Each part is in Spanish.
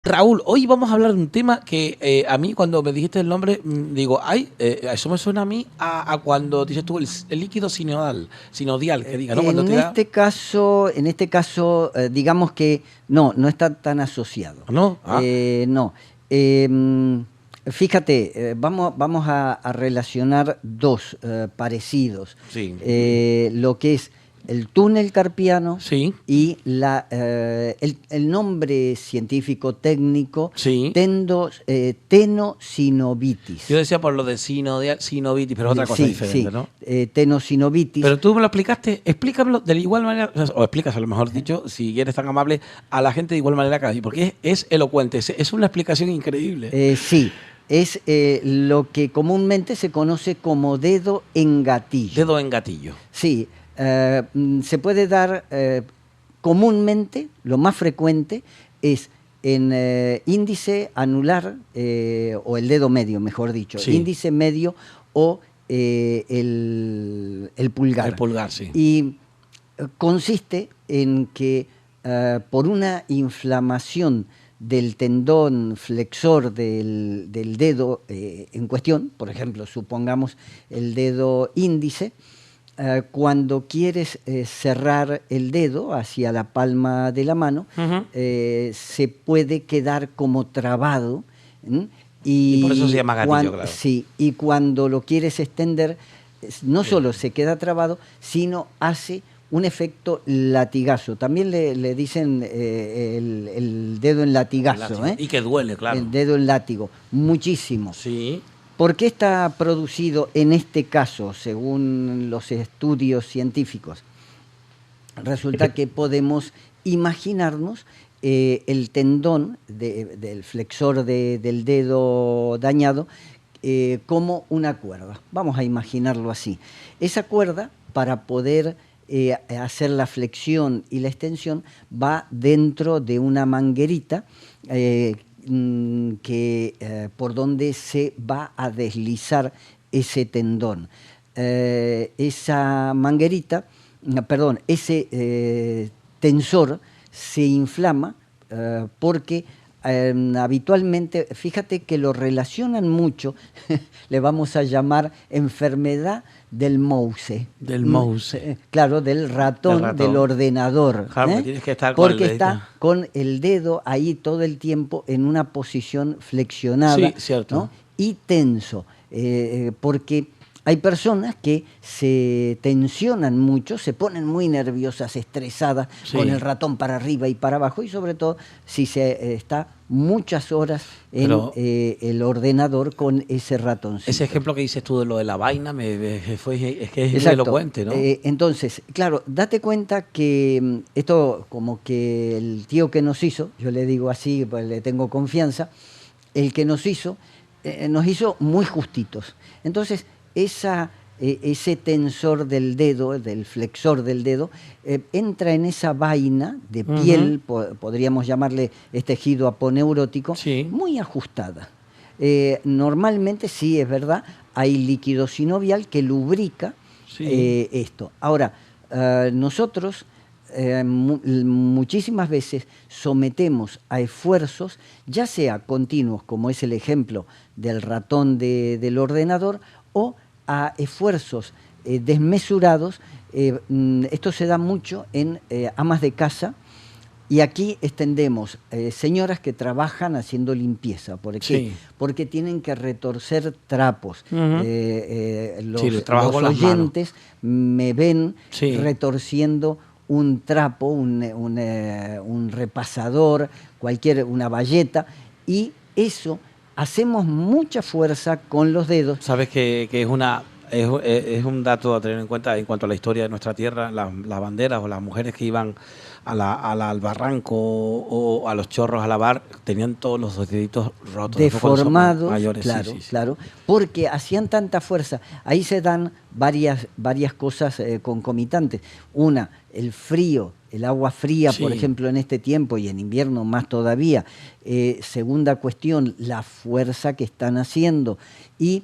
Raúl, hoy vamos a hablar de un tema que a mí cuando me dijiste el nombre, digo, ay, eso me suena a mí a cuando dices tú el líquido sinodial, que diga, ¿no? Cuando te da, En este caso, digamos que no está tan asociado. ¿no? Ah, No. Fíjate, vamos a relacionar dos parecidos. sí, Lo que es el túnel carpiano sí, y el nombre científico técnico sí. tenosinovitis. Yo decía por lo de sinovitis, pero es otra cosa Sí, diferente, sí, ¿no? tenosinovitis. Pero tú me lo explicaste, explícamelo de igual manera, o explícaselo, a lo mejor dicho, si eres tan amable, a la gente de igual manera que a mí, porque es elocuente, es una explicación increíble. Sí, es lo que comúnmente se conoce como dedo en gatillo. Dedo en gatillo. Sí, se puede dar comúnmente, lo más frecuente es en índice anular o el dedo medio, mejor dicho, Sí. índice medio o el pulgar. El pulgar, sí. Y consiste en que por una inflamación del tendón flexor del dedo en cuestión, por ejemplo, supongamos el dedo índice, cuando quieres cerrar el dedo hacia la palma de la mano, se puede quedar como trabado. Y por eso se llama gatillo, claro. Sí, y cuando lo quieres extender, no solo se queda trabado, sino hace un efecto latigazo. También le dicen el dedo en latigazo. Y que duele, claro. El dedo en látigo, muchísimo. Sí. ¿Por qué está producido en este caso, según los estudios científicos? Resulta que podemos imaginarnos el tendón del flexor del dedo dañado como una cuerda. Vamos a imaginarlo así. Esa cuerda, para poder hacer la flexión y la extensión, va dentro de una manguerita por donde se va a deslizar ese tendón. Esa manguerita, perdón, ese tensor se inflama porque habitualmente, fíjate que lo relacionan mucho, le vamos a llamar enfermedad del mouse. Del mouse. Claro, del ratón, del ordenador. Claro, tienes que estar porque con el dedito. está con el dedo ahí todo el tiempo en una posición flexionada, sí, cierto, ¿no? Y tenso. Porque hay personas que se tensionan mucho, se ponen muy nerviosas, estresadas, con el ratón para arriba y para abajo, y sobre todo si se está muchas horas en el ordenador con ese ratoncito. Ese ejemplo que dices tú de lo de la vaina es que es Exacto. elocuente, ¿no? Entonces, claro, date cuenta que esto como que el tío que nos hizo, yo le digo así, pues le tengo confianza, el que nos hizo muy justitos. Entonces, ese tensor del dedo, del flexor del dedo, entra en esa vaina de piel, podríamos llamarle tejido aponeurótico, muy ajustada. Normalmente, sí, es verdad, hay líquido sinovial que lubrica esto. Ahora, nosotros muchísimas veces sometemos a esfuerzos, ya sea continuos, como es el ejemplo del ratón del ordenador, o a esfuerzos desmesurados. Esto se da mucho en amas de casa, y aquí extendemos señoras que trabajan haciendo limpieza. ¿Por qué? Porque tienen que retorcer trapos. Los oyentes me ven retorciendo un trapo, un repasador, una bayeta, y eso hacemos mucha fuerza con los dedos. Sabes que es un dato a tener en cuenta en cuanto a la historia de nuestra tierra, las banderas o las mujeres que iban al barranco o a los chorros a lavar, tenían todos los deditos rotos. Deformados, mayores, claro, claro, porque hacían tanta fuerza. Ahí se dan varias cosas concomitantes. Una, el frío, el agua fría, por ejemplo, en este tiempo, y en invierno más todavía. Segunda cuestión, la fuerza que están haciendo. Y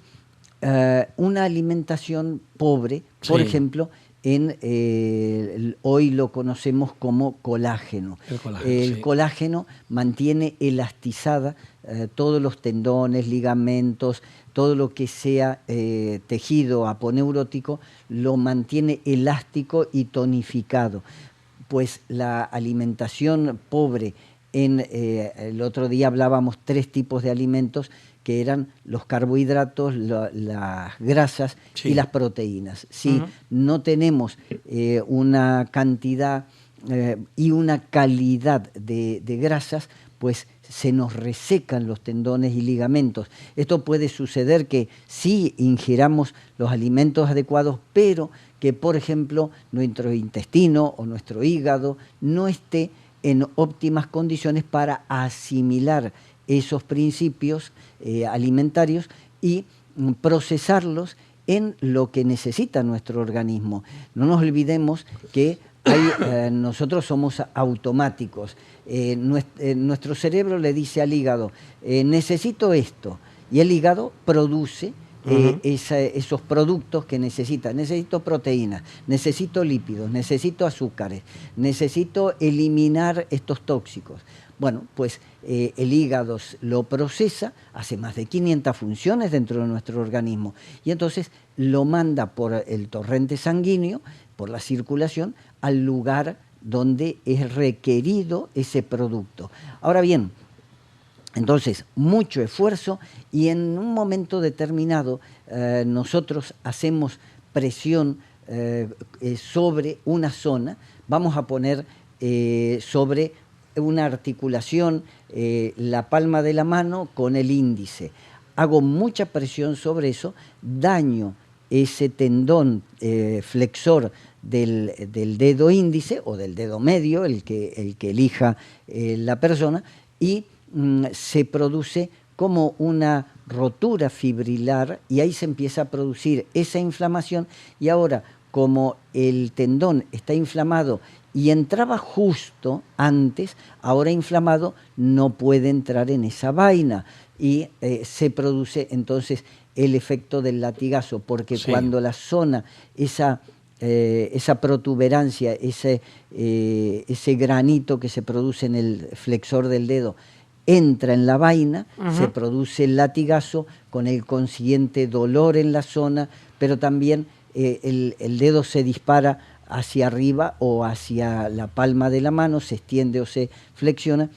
una alimentación pobre, por ejemplo, hoy lo conocemos como colágeno. El sí. colágeno mantiene elastizada todos los tendones, ligamentos, todo lo que sea tejido aponeurótico, lo mantiene elástico y tonificado. Pues la alimentación pobre, el otro día hablábamos 3 tipos de alimentos, que eran los carbohidratos, las grasas Sí. y las proteínas. Si no tenemos una cantidad y una calidad de grasas, pues se nos resecan los tendones y ligamentos. Esto puede suceder que sí ingiramos los alimentos adecuados, pero que, por ejemplo, nuestro intestino o nuestro hígado no esté en óptimas condiciones para asimilar esos principios alimentarios y procesarlos en lo que necesita nuestro organismo. No nos olvidemos que nosotros somos automáticos. Nuestro cerebro le dice al hígado, necesito esto, y el hígado produce esos productos que necesita. Necesito proteínas, necesito lípidos, necesito azúcares, necesito eliminar estos tóxicos. Bueno, pues el hígado lo procesa, hace más de 500 funciones dentro de nuestro organismo y entonces lo manda por el torrente sanguíneo, por la circulación, al lugar donde es requerido ese producto. Ahora bien, entonces, mucho esfuerzo y en un momento determinado nosotros hacemos presión sobre una zona, vamos a poner sobre una articulación, la palma de la mano con el índice. Hago mucha presión sobre eso, daño ese tendón flexor del dedo índice o del dedo medio, el que elija la persona, y se produce como una rotura fibrilar y ahí se empieza a producir esa inflamación y ahora como el tendón está inflamado y entraba justo antes, ahora inflamado no puede entrar en esa vaina y se produce entonces el efecto del latigazo, porque sí, cuando la zona, esa protuberancia, ese granito que se produce en el flexor del dedo, entra en la vaina, se produce el latigazo con el consiguiente dolor en la zona, pero también el dedo se dispara hacia arriba o hacia la palma de la mano, se extiende o se flexiona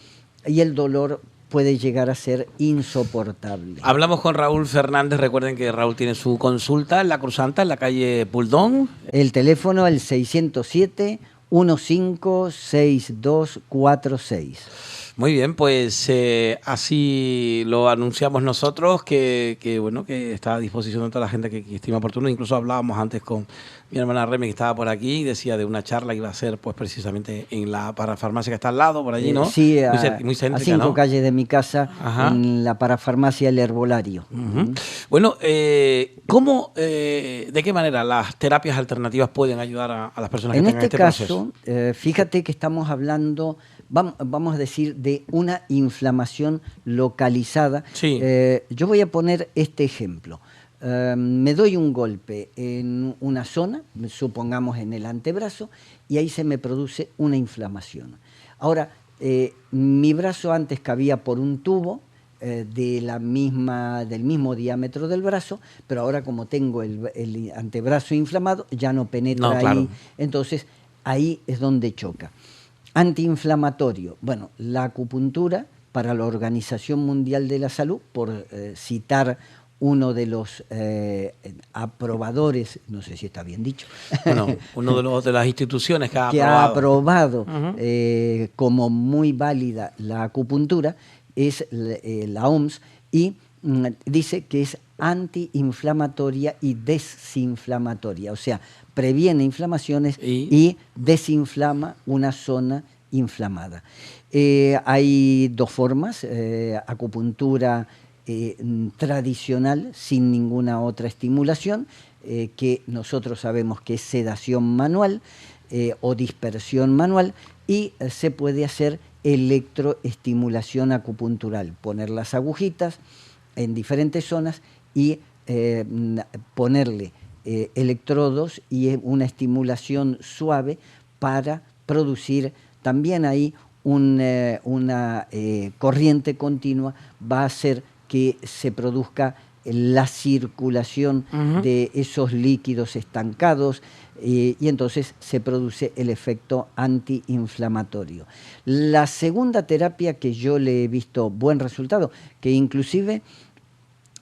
y el dolor puede llegar a ser insoportable. Hablamos con Raúl Fernández, recuerden que Raúl tiene su consulta en La Cruzanta, en la calle Puldón. El teléfono el 607-156246. Muy bien, pues así lo anunciamos nosotros, que bueno, que está a disposición de toda la gente que estima oportuno. Incluso hablábamos antes con mi hermana Remy, que estaba por aquí, y decía de una charla que iba a ser pues precisamente en la parafarmacia que está al lado, por allí, ¿no? Sí, muy céntrica, a 5 ¿no? calles de mi casa, en la parafarmacia El Herbolario. Bueno, ¿cómo, de qué manera las terapias alternativas pueden ayudar a las personas que tengan este proceso? En este caso, fíjate que estamos hablando, vamos a decir, de una inflamación localizada. Sí. Yo voy a poner este ejemplo. Me doy un golpe en una zona, supongamos en el antebrazo, y ahí se me produce una inflamación. Ahora, mi brazo antes cabía por un tubo del mismo diámetro del brazo, pero ahora como tengo el antebrazo inflamado, ya no penetra ahí. Claro. Entonces, ahí es donde choca. Antiinflamatorio. Bueno, la acupuntura para la Organización Mundial de la Salud, por citar uno de los aprobadores, no sé si está bien dicho. Bueno, uno de las instituciones que ha aprobado como muy válida la acupuntura es la OMS y dice que es antiinflamatoria y desinflamatoria, o sea, previene inflamaciones y desinflama una zona inflamada. Hay 2 formas, acupuntura tradicional sin ninguna otra estimulación, que nosotros sabemos que es sedación manual o dispersión manual, y se puede hacer electroestimulación acupuntural, poner las agujitas en diferentes zonas y ponerle electrodos y una estimulación suave para producir también ahí una corriente continua, va a hacer que se produzca la circulación de esos líquidos estancados y entonces se produce el efecto antiinflamatorio. La segunda terapia que yo le he visto buen resultado, que inclusive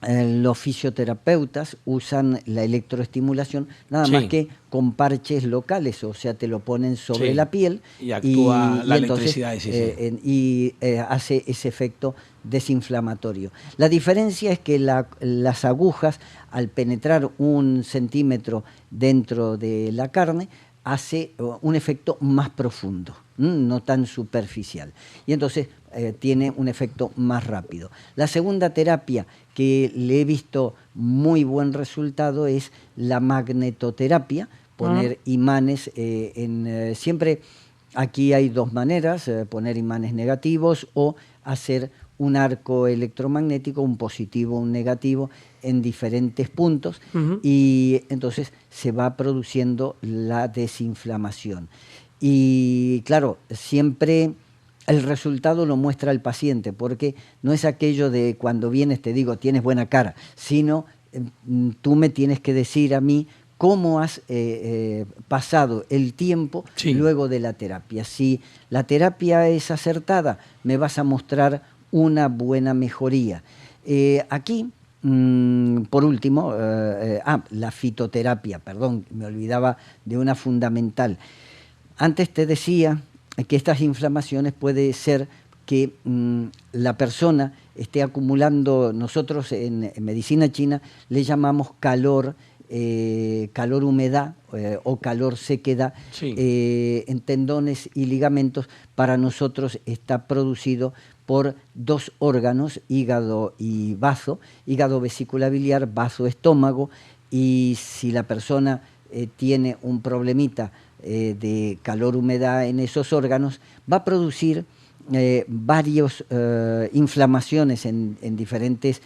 los fisioterapeutas usan la electroestimulación nada más que con parches locales, o sea, te lo ponen sobre la piel y actúa la entonces, electricidad. Hace ese efecto desinflamatorio. La diferencia es que las agujas, al penetrar 1 centímetro dentro de la carne, hace un efecto más profundo, no tan superficial. Y entonces tiene un efecto más rápido. La segunda terapia que le he visto muy buen resultado es la magnetoterapia, poner imanes siempre aquí hay 2 maneras, poner imanes negativos o hacer un arco electromagnético, un positivo, un negativo, en diferentes puntos, y entonces se va produciendo la desinflamación. Y claro, siempre el resultado lo muestra el paciente, porque no es aquello de cuando vienes te digo tienes buena cara, sino tú me tienes que decir a mí cómo has pasado el tiempo luego de la terapia. Si la terapia es acertada, me vas a mostrar una buena mejoría. Aquí, por último, la fitoterapia, perdón, me olvidaba de una fundamental. Antes te decía que estas inflamaciones puede ser que la persona esté acumulando, nosotros en medicina china le llamamos calor humedad o calor sequedad en tendones y ligamentos. Para nosotros está producido por 2 órganos, hígado y bazo, hígado vesícula biliar, bazo estómago, y si la persona tiene un problemita de calor humedad en esos órganos, va a producir varias inflamaciones en diferentes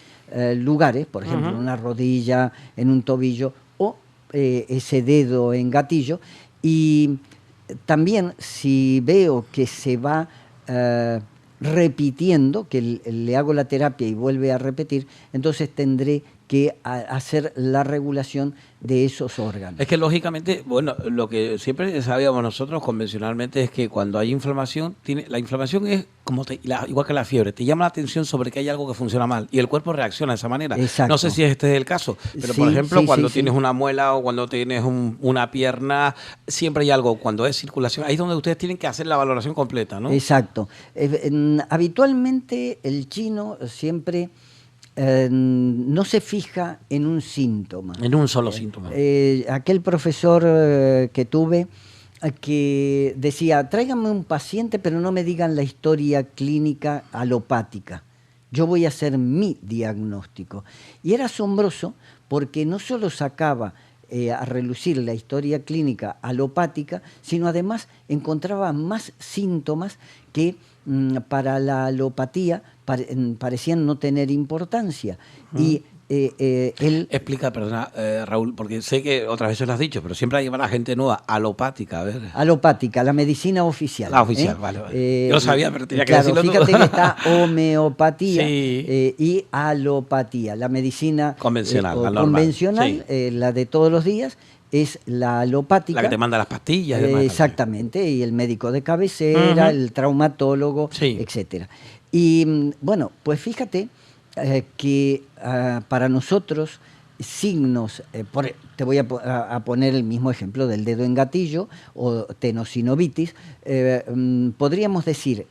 lugares, por ejemplo, en una rodilla, en un tobillo o ese dedo en gatillo. Y también si veo que se va repitiendo, que le hago la terapia y vuelve a repetir, entonces tendré que hacer la regulación de esos órganos. Es que lógicamente, bueno, lo que siempre sabíamos nosotros convencionalmente es que cuando hay inflamación, la inflamación es como igual que la fiebre, te llama la atención sobre que hay algo que funciona mal y el cuerpo reacciona de esa manera. Exacto. No sé si este es el caso, pero por ejemplo, cuando tienes una muela o cuando tienes una pierna, siempre hay algo, cuando es circulación, ahí es donde ustedes tienen que hacer la valoración completa, ¿no? Exacto. Habitualmente el chino siempre no se fija en un síntoma. En un solo síntoma. Aquel profesor que tuve que decía, tráiganme un paciente pero no me digan la historia clínica alopática. Yo voy a hacer mi diagnóstico. Y era asombroso porque no solo sacaba a relucir la historia clínica alopática, sino además encontraba más síntomas que para la alopatía parecían no tener importancia. Y él... Explica, perdona, Raúl, porque sé que otras veces lo has dicho, pero siempre hay una gente nueva, alopática, a ver. Alopática, la medicina oficial. La oficial, vale. Yo lo sabía, pero tenía que decirlo fíjate tú. Que está homeopatía y alopatía. La medicina convencional, convencional, la de todos los días, es la alopática. La que te manda las pastillas. Exactamente, y el médico de cabecera, el traumatólogo, etcétera. Y bueno, pues fíjate que para nosotros signos, te voy a poner el mismo ejemplo del dedo en gatillo o tenosinovitis, podríamos decir,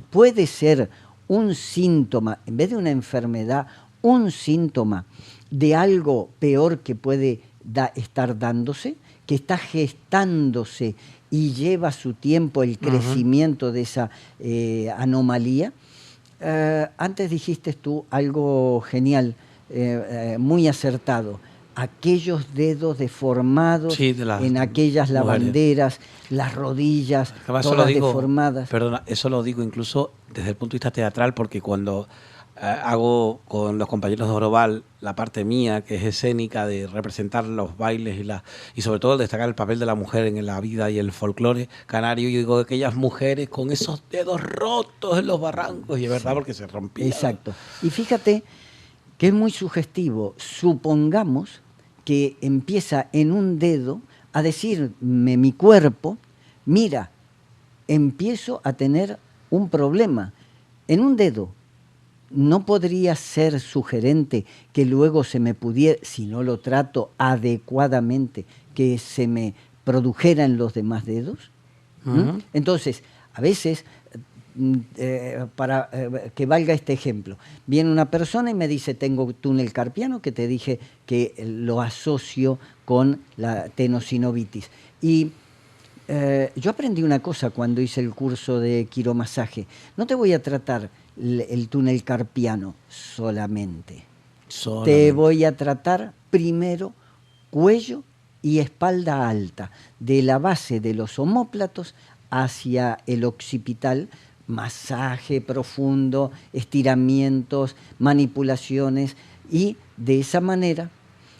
puede ser un síntoma, en vez de una enfermedad, un síntoma de algo peor que puede estar dándose, que está gestándose y lleva su tiempo el crecimiento de esa anomalía. Antes dijiste tú algo genial, muy acertado. Aquellos dedos deformados en aquellas lavanderas, las rodillas todas deformadas. Perdona, eso lo digo incluso desde el punto de vista teatral, porque cuando hago con los compañeros de Oroval la parte mía, que es escénica, de representar los bailes y sobre todo destacar el papel de la mujer en la vida y el folclore canario. Y digo, aquellas mujeres con esos dedos rotos en los barrancos, y es verdad, porque se rompían. Exacto. Y fíjate que es muy sugestivo. Supongamos que empieza en un dedo a decirme mi cuerpo, mira, empiezo a tener un problema. En un dedo, ¿no podría ser sugerente que luego se me pudiera, si no lo trato adecuadamente, que se me produjera en los demás dedos? ¿Mm? Entonces, a veces, para que valga este ejemplo, viene una persona y me dice, tengo túnel carpiano, que te dije que lo asocio con la tenosinovitis. Y yo aprendí una cosa cuando hice el curso de quiromasaje. No te voy a tratar el túnel carpiano solamente. Te voy a tratar primero cuello y espalda alta, de la base de los omóplatos hacia el occipital, masaje profundo, estiramientos, manipulaciones, y de esa manera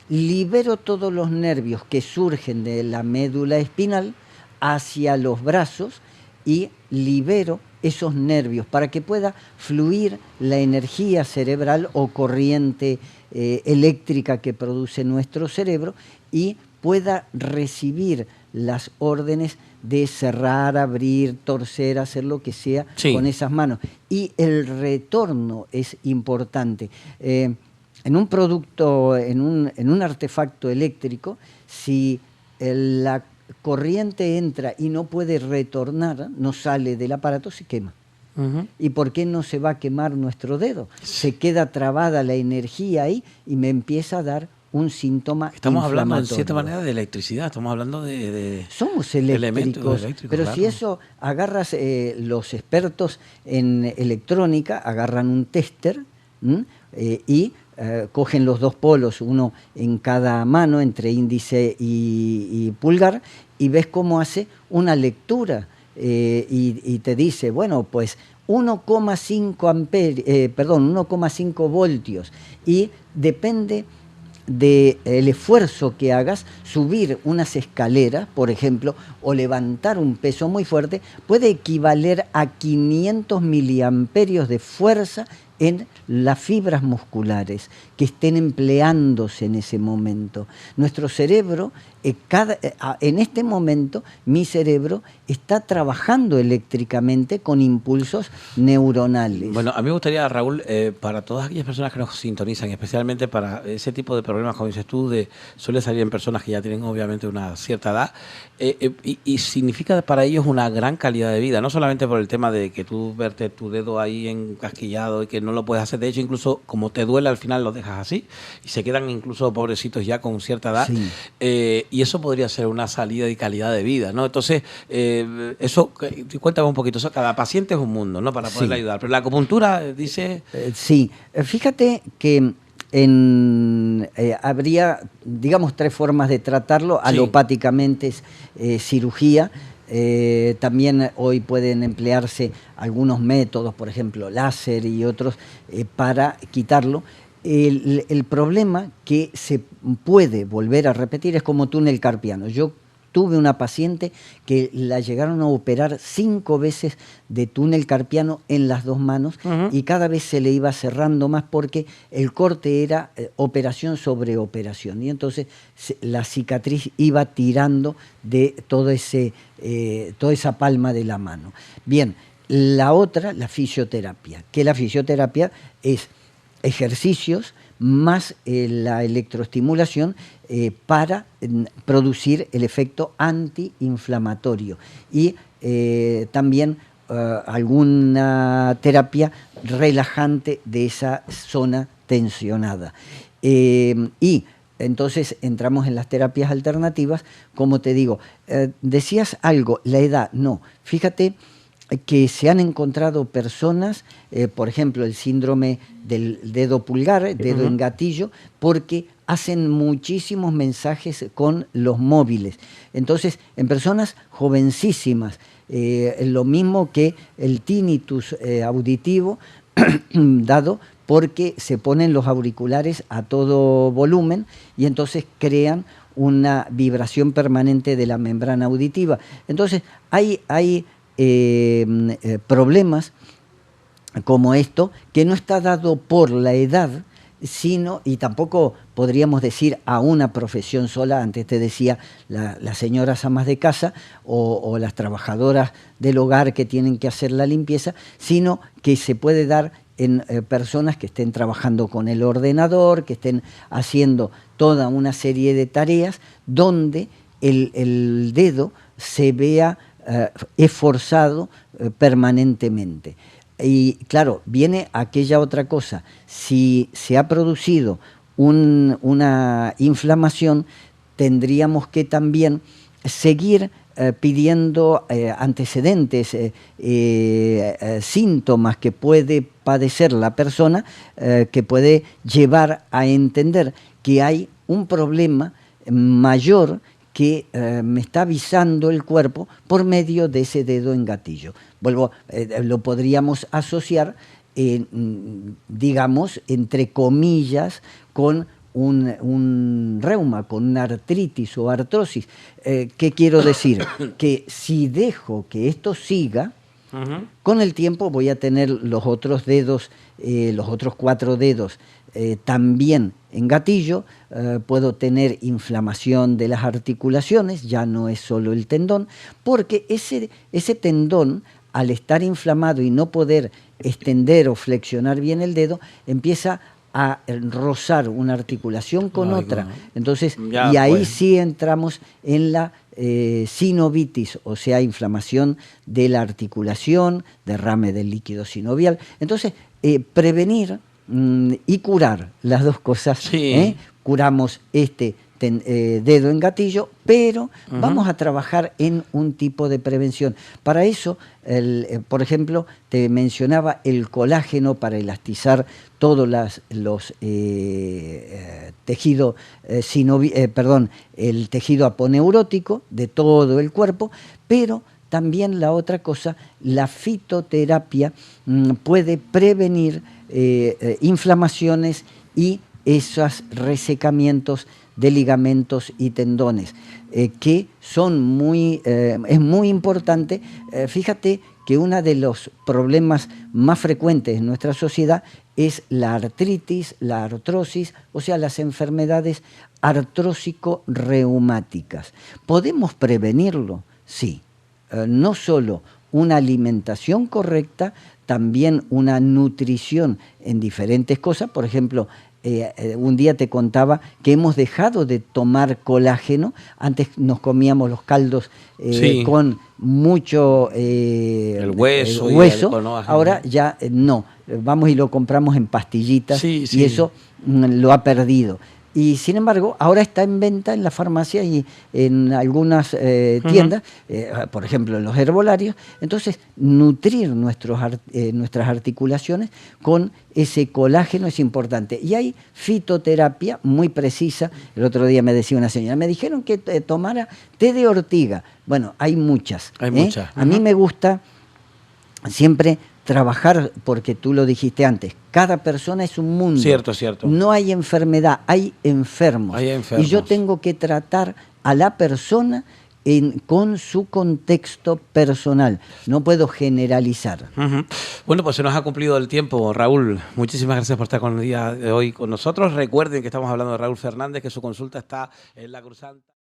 libero todos los nervios que surgen de la médula espinal hacia los brazos y libero esos nervios para que pueda fluir la energía cerebral o corriente eléctrica que produce nuestro cerebro y pueda recibir las órdenes de cerrar, abrir, torcer, hacer lo que sea con esas manos. Y el retorno es importante. En un producto, en un artefacto eléctrico, si la corriente entra y no puede retornar, no sale del aparato, se quema. ¿Y por qué no se va a quemar nuestro dedo? Se queda trabada la energía ahí y me empieza a dar un síntoma Estamos hablando, en cierta manera, de electricidad, estamos hablando de somos eléctricos, pero claro. Si eso agarras, los expertos en electrónica agarran un tester y cogen los dos polos, uno en cada mano, entre índice y pulgar, y ves cómo hace una lectura y te dice, bueno, pues 1,5 voltios, y depende del esfuerzo que hagas, subir unas escaleras, por ejemplo, o levantar un peso muy fuerte, puede equivaler a 500 miliamperios de fuerza en las fibras musculares que estén empleándose en ese momento. Nuestro cerebro, en este momento, mi cerebro está trabajando eléctricamente con impulsos neuronales. Bueno, a mí me gustaría, Raúl, para todas aquellas personas que nos sintonizan, especialmente para ese tipo de problemas, como dices tú, suele salir en personas que ya tienen obviamente una cierta edad, y significa para ellos una gran calidad de vida, no solamente por el tema de que tú verte tu dedo ahí encasquillado y que no lo puedes hacer. De hecho, incluso como te duele, al final lo dejas así y se quedan incluso pobrecitos ya con cierta edad. Sí. Y eso podría ser una salida y calidad de vida, ¿no? Entonces, eso, cuéntame un poquito. Eso, cada paciente es un mundo, ¿no? Para poderle ayudar. Pero la acupuntura dice... sí, fíjate que habría, digamos, 3 formas de tratarlo. Alopáticamente es cirugía. También hoy pueden emplearse algunos métodos, por ejemplo láser y otros, para quitarlo. El problema que se puede volver a repetir es como túnel carpiano. Yo tuve una paciente que la llegaron a operar 5 veces de túnel carpiano en las 2 manos, y cada vez se le iba cerrando más porque el corte era operación sobre operación, y entonces la cicatriz iba tirando de todo toda esa palma de la mano. Bien, la otra, la fisioterapia, que la fisioterapia es ejercicios más la electroestimulación para producir el efecto antiinflamatorio, y también alguna terapia relajante de esa zona tensionada. Y entonces entramos en las terapias alternativas. Como te digo, decías algo, la edad, no, fíjate que se han encontrado personas, por ejemplo, el síndrome del dedo pulgar, dedo en gatillo, porque hacen muchísimos mensajes con los móviles. Entonces, en personas jovencísimas, lo mismo que el tinnitus auditivo, dado porque se ponen los auriculares a todo volumen y entonces crean una vibración permanente de la membrana auditiva. Entonces hay problemas como esto, que no está dado por la edad, sino, y tampoco podríamos decir a una profesión sola. Antes te decía las señoras amas de casa o las trabajadoras del hogar que tienen que hacer la limpieza, sino que se puede dar en personas que estén trabajando con el ordenador, que estén haciendo toda una serie de tareas donde el dedo se vea esforzado permanentemente. Y claro, viene aquella otra cosa. Si se ha producido una inflamación, tendríamos que también seguir pidiendo antecedentes, síntomas que puede padecer la persona, que puede llevar a entender que hay un problema mayor que me está avisando el cuerpo por medio de ese dedo en gatillo. Lo podríamos asociar, digamos, entre comillas, con un reuma, con una artritis o artrosis. ¿Qué quiero decir? Que si dejo que esto siga, con el tiempo voy a tener los otros dedos, los otros 4 dedos también en gatillo, puedo tener inflamación de las articulaciones, ya no es solo el tendón, porque ese tendón, al estar inflamado y no poder extender o flexionar bien el dedo, empieza a rozar una articulación con otra. Entonces, ya, y ahí pues sí entramos en la sinovitis, o sea, inflamación de la articulación, derrame del líquido sinovial. Entonces, prevenir y curar las dos cosas. Sí. Curamos dedo en gatillo, pero vamos a trabajar en un tipo de prevención. Para eso, por ejemplo, te mencionaba el colágeno para elastizar todos los tejido el tejido aponeurótico de todo el cuerpo, pero también la otra cosa, la fitoterapia puede prevenir inflamaciones y esos resecamientos de ligamentos y tendones, que son es muy importante. Fíjate que uno de los problemas más frecuentes en nuestra sociedad es la artritis, la artrosis, o sea, las enfermedades artrósico-reumáticas. ¿Podemos prevenirlo? Sí. No solo una alimentación correcta, también una nutrición en diferentes cosas. Por ejemplo, un día te contaba que hemos dejado de tomar colágeno. Antes nos comíamos los caldos con mucho el hueso. Ahora ya no. Vamos y lo compramos en pastillitas y eso lo ha perdido. Y sin embargo, ahora está en venta en la farmacia y en algunas tiendas, por ejemplo en los herbolarios. Entonces, nutrir nuestras articulaciones con ese colágeno es importante. Y hay fitoterapia muy precisa. El otro día me decía una señora, me dijeron que tomara té de ortiga. Bueno, hay muchas. Hay muchas. A mí me gusta siempre trabajar, porque tú lo dijiste antes, cada persona es un mundo. Cierto. No hay enfermedad, hay enfermos. Y yo tengo que tratar a la persona con su contexto personal. No puedo generalizar. Bueno, pues se nos ha cumplido el tiempo, Raúl. Muchísimas gracias por estar con el día de hoy con nosotros. Recuerden que estamos hablando de Raúl Fernández, que su consulta está en La Cruzanta.